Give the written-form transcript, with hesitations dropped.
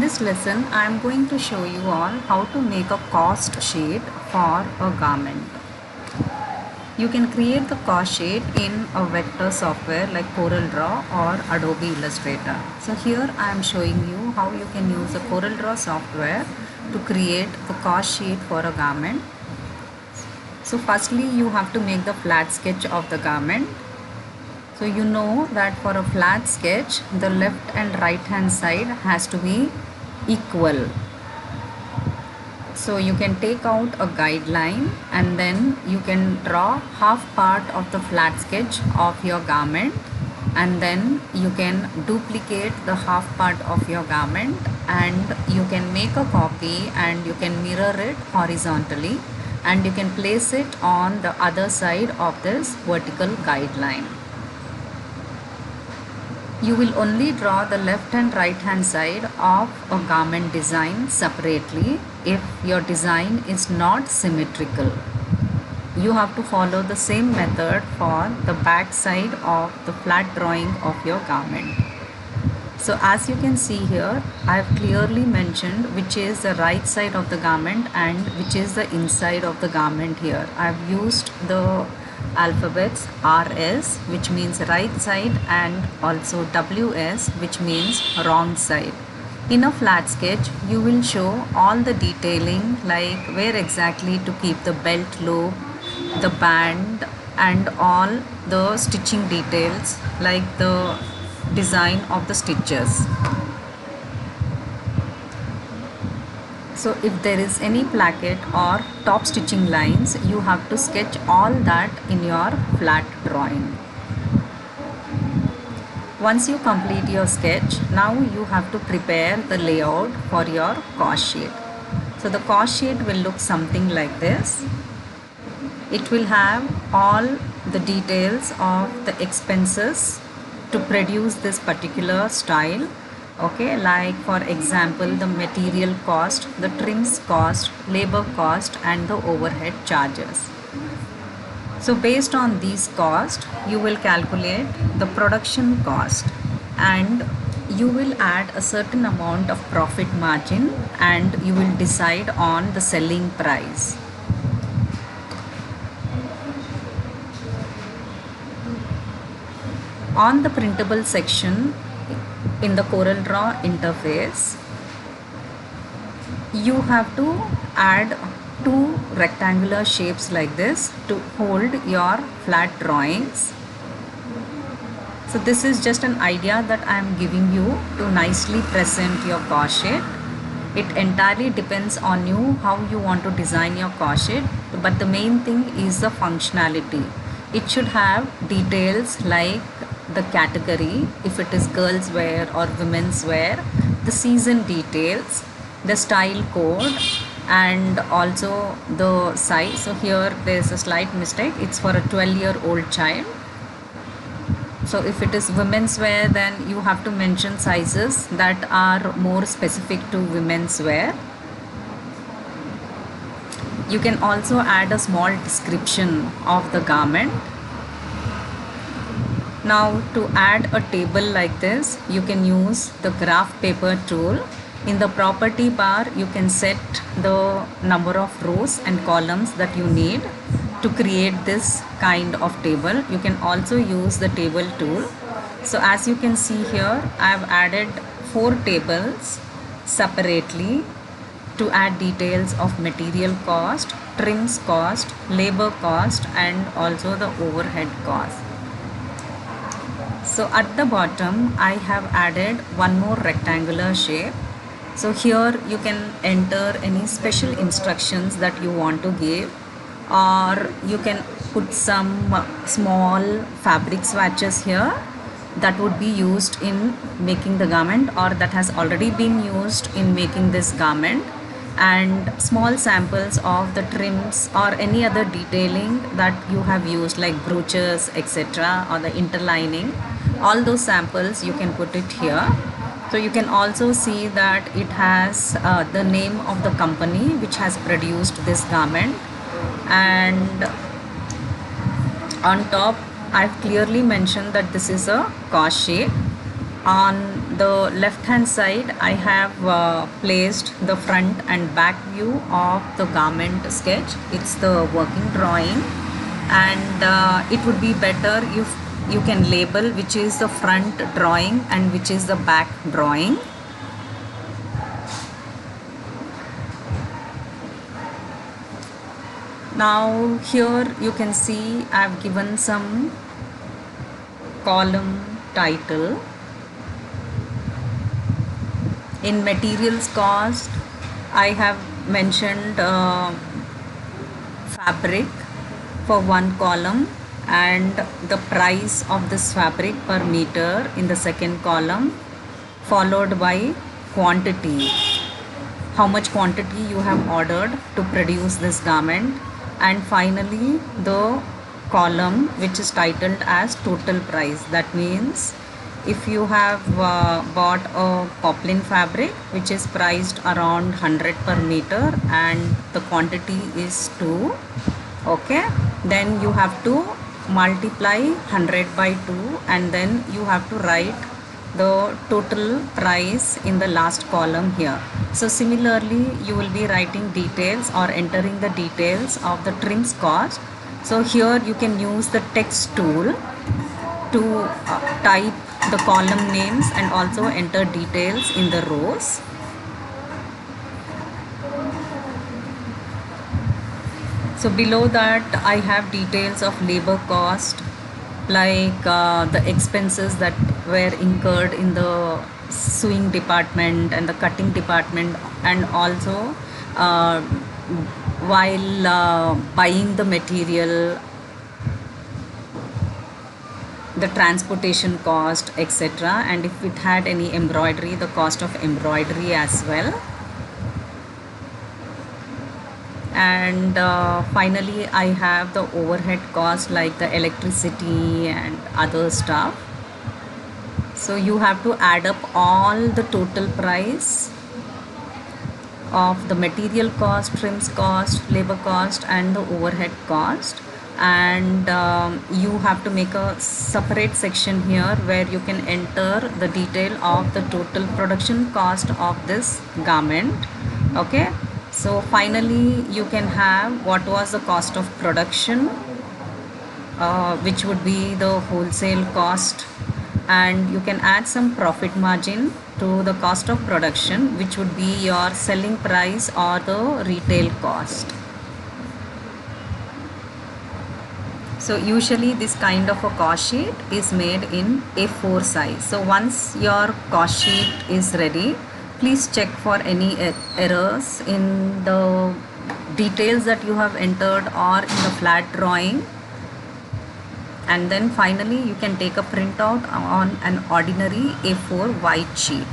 this lesson, I am going to show you all how to make a cost sheet for a garment. You can create the cost sheet in a vector software like CorelDRAW or Adobe Illustrator. So here I am showing you how you can use the CorelDRAW software to create the cost sheet for a garment. So firstly, you have to make the flat sketch of the garment. So you know that for a flat sketch, the left and right hand side has to be equal. So you can take out a guideline and then you can draw half part of the flat sketch of your garment, and then you can duplicate the half part of your garment and you can make a copy and you can mirror it horizontally and you can place it on the other side of this vertical guideline. You will only draw the left and right hand side of a garment design separately if your design is not symmetrical. You have to follow the same method for the back side of the flat drawing of your garment. So as you can see here, I have clearly mentioned which is the right side of the garment and which is the inside of the garment here. I have used the alphabets RS, which means right side, and also WS, which means wrong side. In a flat sketch, you will show all the detailing, like where exactly to keep the belt loop, the band, and all the stitching details like the design of the stitches. So if there is any placket or top stitching lines, you have to sketch all that in your flat drawing. Once you complete your sketch, now you have to prepare the layout for your cost sheet. So the cost sheet will look something like this. It will have all the details of the expenses to produce this particular style. Okay, like for example, the material cost, the trims cost, labor cost, and the overhead charges. So based on these costs, you will calculate the production cost and you will add a certain amount of profit margin and you will decide on the selling price. On the printable section in the CorelDRAW interface, you have to add two rectangular shapes like this to hold your flat drawings. So this is just an idea that I am giving you to nicely present your cost sheet. It entirely depends on you how you want to design your cost sheet, but the main thing is the functionality. It should have details like the category, if it is girls wear or women's wear, the season details, the style code, and also the size. So here there is a slight mistake, it's for a 12-year-old child. So if it is women's wear, then you have to mention sizes that are more specific to women's wear. You can also add a small description of the garment. Now to add a table like this, you can use the graph paper tool. In the property bar, you can set the number of rows and columns that you need to create this kind of table. You can also use the table tool. So as you can see here, I have added 4 tables separately to add details of material cost, trims cost, labor cost, and also the overhead cost. So at the bottom, I have added one more rectangular shape. So here you can enter any special instructions that you want to give, or you can put some small fabric swatches here that would be used in making the garment or that has already been used in making this garment, and small samples of the trims or any other detailing that you have used like brooches, etc., or the interlining. All those samples you can put it here. So you can also see that it has the name of the company which has produced this garment, and on top I've clearly mentioned that this is a cost sheet. On the left hand side, I have placed the front and back view of the garment sketch. It's the working drawing, and it would be better if you can label which is the front drawing and which is the back drawing. Now here you can see I've given some column title. In materials cost, I have mentioned fabric for one column and the price of this fabric per meter in the second column, followed by quantity, how much quantity you have ordered to produce this garment, and finally the column which is titled as total price. That means if you have bought a poplin fabric which is priced around 100 per meter and the quantity is 2, okay, then you have to multiply 100 by 2 and then you have to write the total price in the last column here. So similarly you will be writing details or entering the details of the trims cost. So here you can use the text tool to type the column names and also enter details in the rows. So below that I have details of labor cost, like the expenses that were incurred in the sewing department and the cutting department, and also while buying the material, the transportation cost, etc., and if it had any embroidery, the cost of embroidery as well. And finally I have the overhead cost like the electricity and other stuff. So you have to add up all the total price of the material cost, trims cost, labor cost and the overhead cost, and you have to make a separate section here where you can enter the detail of the total production cost of this garment. Okay, so finally you can have what was the cost of production, which would be the wholesale cost, and you can add some profit margin to the cost of production, which would be your selling price or the retail cost. So usually this kind of a cost sheet is made in A4 size. So once your cost sheet is ready, please check for any errors in the details that you have entered or in the flat drawing, and then finally you can take a printout on an ordinary A4 white sheet.